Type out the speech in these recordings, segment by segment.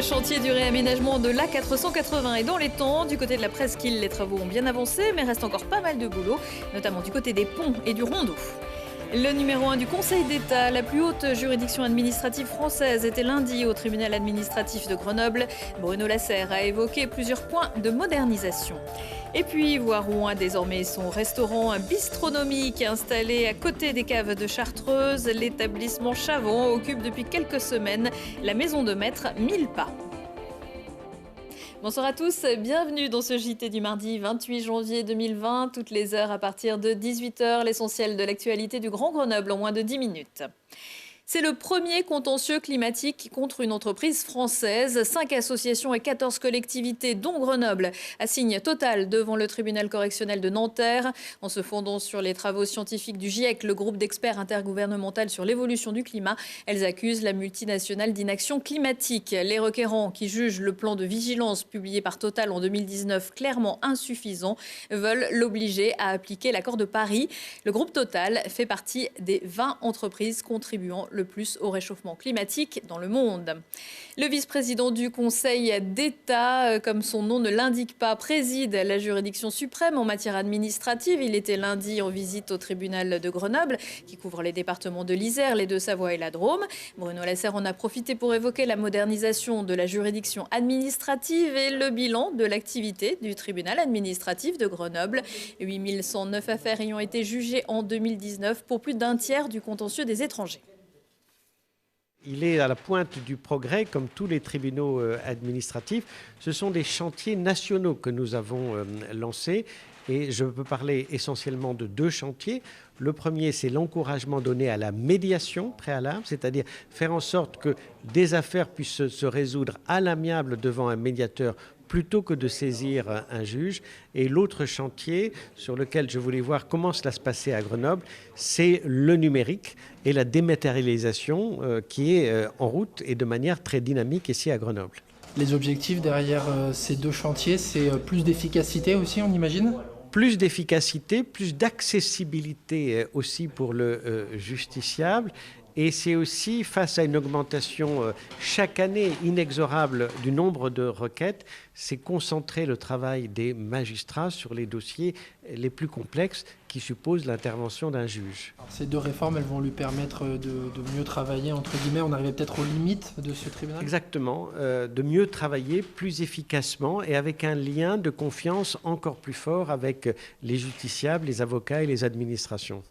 chantier du réaménagement de l'A480 est dans les temps. Du côté de la presqu'île, les travaux ont bien avancé, mais reste encore pas mal de boulot, notamment du côté des ponts et du rondeau. Le numéro 1 du Conseil d'État, la plus haute juridiction administrative française, était lundi au tribunal administratif de Grenoble. Bruno Lasserre a évoqué plusieurs points de modernisation. Et puis, voir Rouen a désormais son restaurant bistronomique installé à côté des caves de Chartreuse. L'établissement Chavon occupe depuis quelques semaines la maison de maître 1000 pas. Bonsoir à tous, bienvenue dans ce JT du mardi 28 janvier 2020. Toutes les heures à partir de 18h, l'essentiel de l'actualité du Grand Grenoble en moins de 10 minutes. C'est le premier contentieux climatique contre une entreprise française. 5 associations et 14 collectivités, dont Grenoble, assignent Total devant le tribunal correctionnel de Nanterre. En se fondant sur les travaux scientifiques du GIEC, le groupe d'experts intergouvernemental sur l'évolution du climat, elles accusent la multinationale d'inaction climatique. Les requérants, qui jugent le plan de vigilance publié par Total en 2019 clairement insuffisant, veulent l'obliger à appliquer l'accord de Paris. Le groupe Total fait partie des 20 entreprises contribuant le plus au réchauffement climatique dans le monde. Le vice-président du Conseil d'État, comme son nom ne l'indique pas, préside la juridiction suprême en matière administrative. Il était lundi en visite au tribunal de Grenoble, qui couvre les départements de l'Isère, les Deux-Savoie et la Drôme. Bruno Lasserre en a profité pour évoquer la modernisation de la juridiction administrative et le bilan de l'activité du tribunal administratif de Grenoble. 8109 affaires ayant été jugées en 2019 pour plus d'un tiers du contentieux des étrangers. Il est à la pointe du progrès, comme tous les tribunaux administratifs. Ce sont des chantiers nationaux que nous avons lancés. Et je peux parler essentiellement de 2 chantiers. Le premier, c'est l'encouragement donné à la médiation préalable, c'est-à-dire faire en sorte que des affaires puissent se résoudre à l'amiable devant un médiateur plutôt que de saisir un juge. Et l'autre chantier sur lequel je voulais voir comment cela se passait à Grenoble, c'est le numérique et la dématérialisation qui est en route et de manière très dynamique ici à Grenoble. Les objectifs derrière ces 2 chantiers, c'est plus d'efficacité aussi, on imagine ? Plus d'efficacité, plus d'accessibilité aussi pour le justiciable. Et c'est aussi, face à une augmentation chaque année inexorable du nombre de requêtes, c'est concentrer le travail des magistrats sur les dossiers les plus complexes qui supposent l'intervention d'un juge. Alors, ces 2 réformes, elles vont lui permettre de mieux travailler, entre guillemets. On arrivait peut-être aux limites de ce tribunal ? Exactement, de mieux travailler plus efficacement et avec un lien de confiance encore plus fort avec les justiciables, les avocats et les administrations.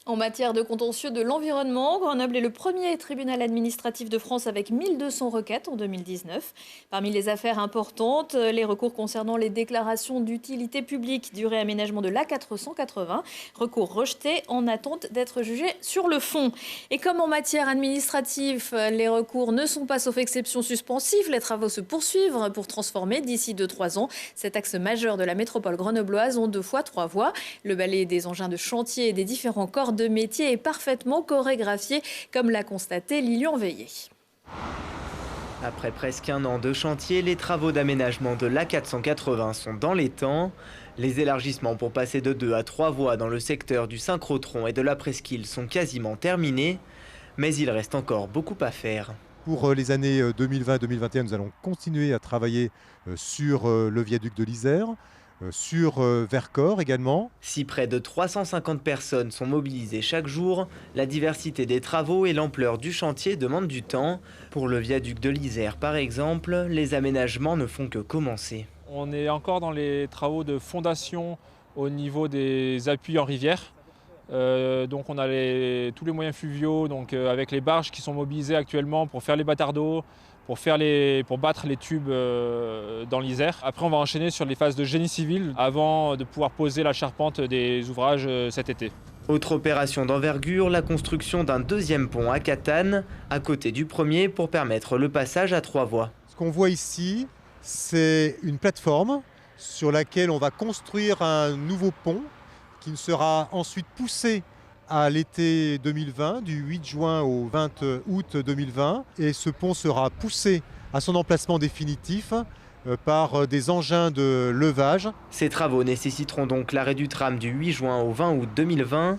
En matière de contentieux de l'environnement, Grenoble est le premier tribunal administratif de France avec 1200 requêtes en 2019. Parmi les affaires importantes, les recours concernant les déclarations d'utilité publique du réaménagement de l'A480, recours rejetés en attente d'être jugés sur le fond. Et comme en matière administrative, les recours ne sont pas, sauf exception, suspensifs, les travaux se poursuivent pour transformer d'ici 2-3 ans cet axe majeur de la métropole grenobloise en 2 fois 3 voies. Le balai des engins de chantier et des différents corps de métier est parfaitement chorégraphié, comme l'a constaté Lilian Veillé. Après presque un an de chantier, les travaux d'aménagement de l'A480 sont dans les temps. Les élargissements pour passer de 2 à 3 voies dans le secteur du synchrotron et de la presqu'île sont quasiment terminés, mais il reste encore beaucoup à faire. Pour les années 2020-2021, nous allons continuer à travailler sur le viaduc de l'Isère, sur Vercors également. Si près de 350 personnes sont mobilisées chaque jour, la diversité des travaux et l'ampleur du chantier demandent du temps. Pour le viaduc de l'Isère par exemple, les aménagements ne font que commencer. On est encore dans les travaux de fondation au niveau des appuis en rivière. Donc on a tous les moyens fluviaux, avec les barges qui sont mobilisées actuellement pour faire les bâtards d'eau, pour battre les tubes dans l'Isère. Après, on va enchaîner sur les phases de génie civil avant de pouvoir poser la charpente des ouvrages cet été. Autre opération d'envergure, la construction d'un 2e pont à Catane, à côté du premier, pour permettre le passage à 3 voies. Ce qu'on voit ici, c'est une plateforme sur laquelle on va construire un nouveau pont qui sera ensuite poussé à l'été 2020, du 8 juin au 20 août 2020. Et ce pont sera poussé à son emplacement définitif par des engins de levage. Ces travaux nécessiteront donc l'arrêt du tram du 8 juin au 20 août 2020.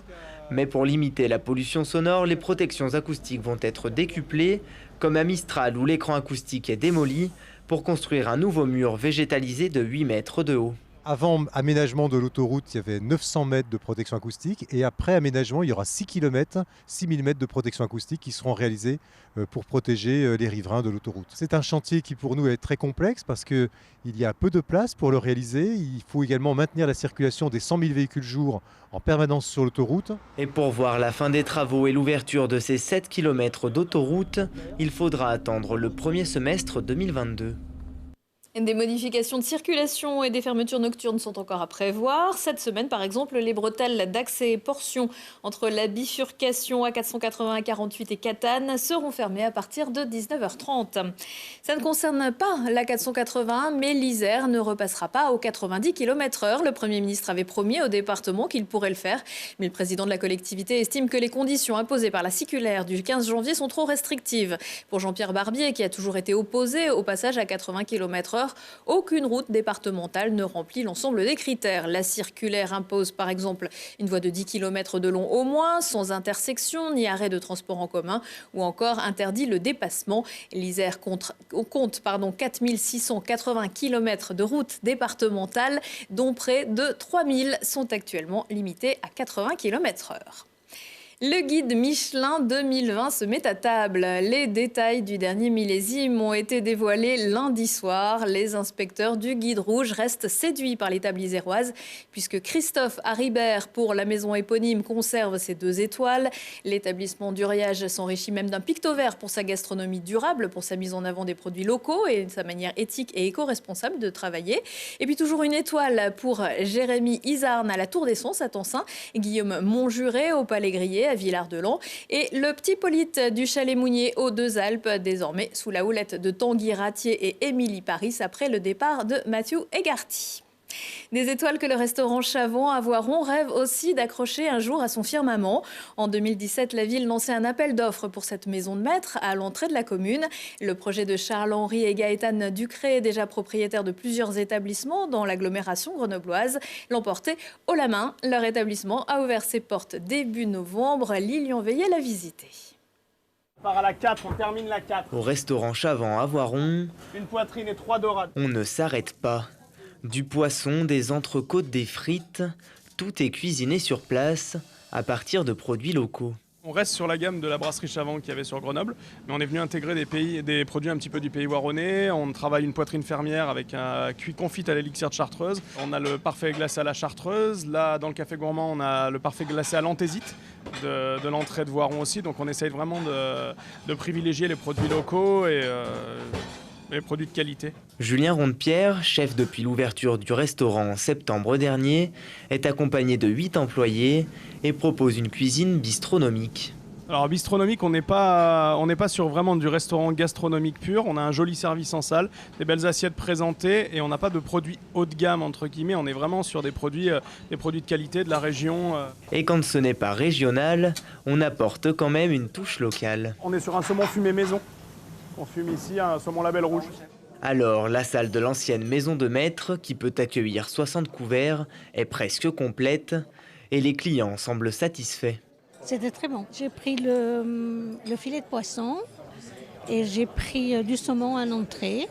Mais pour limiter la pollution sonore, les protections acoustiques vont être décuplées, comme à Mistral où l'écran acoustique est démoli pour construire un nouveau mur végétalisé de 8 mètres de haut. Avant aménagement de l'autoroute, il y avait 900 mètres de protection acoustique et après aménagement, il y aura 6 km, 6000 mètres de protection acoustique qui seront réalisés pour protéger les riverains de l'autoroute. C'est un chantier qui pour nous est très complexe parce qu'il y a peu de place pour le réaliser. Il faut également maintenir la circulation des 100 000 véhicules jour en permanence sur l'autoroute. Et pour voir la fin des travaux et l'ouverture de ces 7 km d'autoroute, il faudra attendre le premier semestre 2022. Des modifications de circulation et des fermetures nocturnes sont encore à prévoir. Cette semaine, par exemple, les bretelles d'accès et portions entre la bifurcation A480, 48 et Catane seront fermées à partir de 19h30. Ça ne concerne pas l'A481, mais l'Isère ne repassera pas aux 90 km/h. Le Premier ministre avait promis au département qu'il pourrait le faire, mais le président de la collectivité estime que les conditions imposées par la circulaire du 15 janvier sont trop restrictives. Pour Jean-Pierre Barbier, qui a toujours été opposé au passage à 80 km/h, aucune route départementale ne remplit l'ensemble des critères. La circulaire impose par exemple une voie de 10 km de long au moins, sans intersection ni arrêt de transport en commun, ou encore interdit le dépassement. L'Isère compte 4680 km de routes départementales, dont près de 3000 sont actuellement limitées à 80 km/h. Le guide Michelin 2020 se met à table. Les détails du dernier millésime ont été dévoilés lundi soir. Les inspecteurs du guide rouge restent séduits par l'étable iséroise, puisque Christophe Haribert, pour la maison éponyme, conserve ses 2 étoiles. L'établissement d'Uriage s'enrichit même d'un picto-vert pour sa gastronomie durable, pour sa mise en avant des produits locaux et sa manière éthique et éco-responsable de travailler. Et puis toujours une étoile pour Jérémy Isarn à la Tour des Sons à Tencin, Guillaume Montjuré au Palais Grillé à Villard-de-Lans et le petit Polyte du Chalet Mounier aux Deux Alpes, désormais sous la houlette de Tanguy Ratier et Émilie Paris après le départ de Mathieu Egarty. Des étoiles que le restaurant Chavant à Voiron rêve aussi d'accrocher un jour à son firmament. En 2017, la ville lançait un appel d'offres pour cette maison de maître à l'entrée de la commune. Le projet de Charles-Henri et Gaëtane Ducré, déjà propriétaires de plusieurs établissements dans l'agglomération grenobloise, l'emportait haut la main. Leur établissement a ouvert ses portes début novembre. Lilian Veillet l'a visité. On part à la 4, on termine la 4. Au restaurant Chavant à Voiron, Une poitrine et 3 dorades. on ne s'arrête pas. Du poisson, des entrecôtes, des frites, tout est cuisiné sur place à partir de produits locaux. On reste sur la gamme de la brasserie Chavant qu'il y avait sur Grenoble, mais on est venu intégrer des produits un petit peu du pays waronnais. On travaille une poitrine fermière avec un cuit confit à l'élixir de Chartreuse. On a le parfait glacé à la Chartreuse. Là, dans le café gourmand, on a le parfait glacé à l'anthésite de l'entrée de Voiron aussi. Donc on essaye vraiment de privilégier les produits locaux et les produits de qualité. Julien Rondepierre, chef depuis l'ouverture du restaurant en septembre dernier, est accompagné de 8 employés et propose une cuisine bistronomique. Alors bistronomique, on n'est pas sur vraiment du restaurant gastronomique pur. On a un joli service en salle, des belles assiettes présentées et on n'a pas de produits haut de gamme entre guillemets. On est vraiment sur des produits de qualité de la région. Et quand ce n'est pas régional, on apporte quand même une touche locale. On est sur un saumon fumé maison. On fume ici un saumon label rouge. Alors, la salle de l'ancienne maison de maître, qui peut accueillir 60 couverts, est presque complète et les clients semblent satisfaits. C'était très bon. J'ai pris le filet de poisson et j'ai pris du saumon en entrée.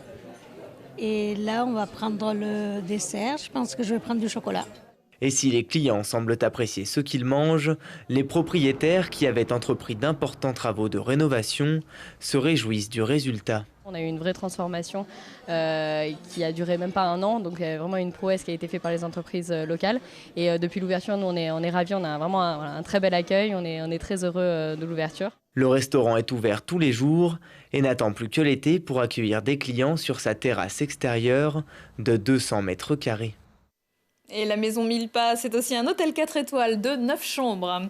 Et là, on va prendre le dessert. Je pense que je vais prendre du chocolat. Et si les clients semblent apprécier ce qu'ils mangent, les propriétaires qui avaient entrepris d'importants travaux de rénovation se réjouissent du résultat. On a eu une vraie transformation qui a duré même pas 1 an, donc vraiment une prouesse qui a été faite par les entreprises locales. Et depuis l'ouverture, nous on est ravis, on a vraiment un très bel accueil, on est très heureux de l'ouverture. Le restaurant est ouvert tous les jours et n'attend plus que l'été pour accueillir des clients sur sa terrasse extérieure de 200 mètres carrés. Et la maison Millepas, c'est aussi un hôtel 4 étoiles de 9 chambres.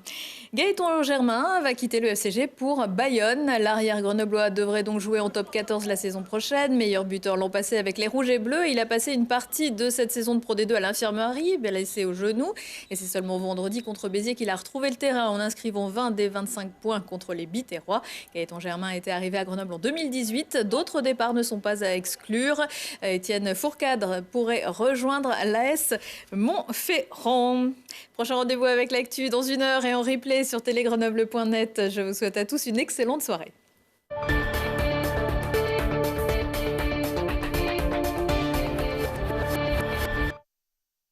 Gaëtan Germain va quitter le FCG pour Bayonne. L'arrière grenoblois devrait donc jouer en top 14 la saison prochaine. Meilleur buteur l'an passé avec les Rouges et Bleus. Il a passé une partie de cette saison de Pro D2 à l'infirmerie, blessé au genou. Et c'est seulement vendredi contre Béziers qu'il a retrouvé le terrain en inscrivant 20 des 25 points contre les Biterrois. Gaëtan Germain était arrivé à Grenoble en 2018. D'autres départs ne sont pas à exclure. Étienne Fourcadre pourrait rejoindre l'AS Montferrand. Prochain rendez-vous avec l'actu dans 1 heure et en replay sur télégrenoble.net. Je vous souhaite à tous une excellente soirée.